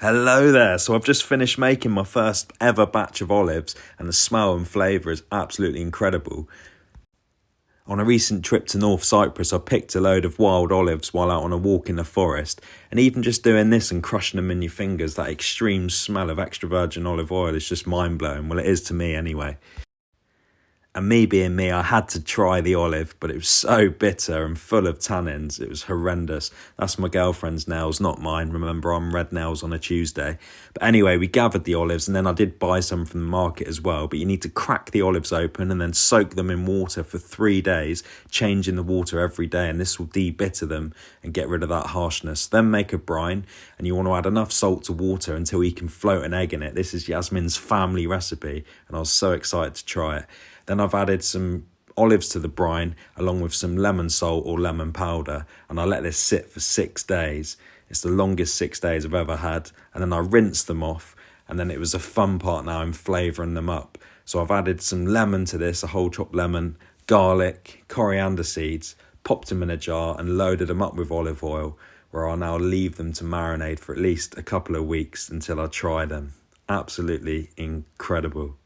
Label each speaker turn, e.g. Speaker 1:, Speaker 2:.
Speaker 1: Hello there. So I've just finished making my first ever batch of olives and the smell and flavour is absolutely incredible. On a recent trip to North Cyprus, I picked a load of wild olives while out on a walk in the forest, and even just doing this and crushing them in your fingers, that extreme smell of extra virgin olive oil is just mind-blowing. Well, it is to me anyway. And me being me, I had to try the olive, but it was so bitter and full of tannins. It was horrendous. That's my girlfriend's nails, not mine. Remember, I'm red nails on a Tuesday. But anyway, we gathered the olives and then I did buy some from the market as well. But you need to crack the olives open and then soak them in water for 3 days, changing the water every day. And this will debitter them and get rid of that harshness. Then make a brine, and you want to add enough salt to water until you can float an egg in it. This is Yasmin's family recipe and I was so excited to try it. Then I've added some olives to the brine along with some lemon salt or lemon powder, and I let this sit for 6 days. It's the longest 6 days I've ever had. And then I rinsed them off, and then it was a fun part now in flavouring them up. So I've added some lemon to this, a whole chopped lemon, garlic, coriander seeds, popped them in a jar and loaded them up with olive oil, where I'll now leave them to marinate for at least a couple of weeks until I try them. Absolutely incredible.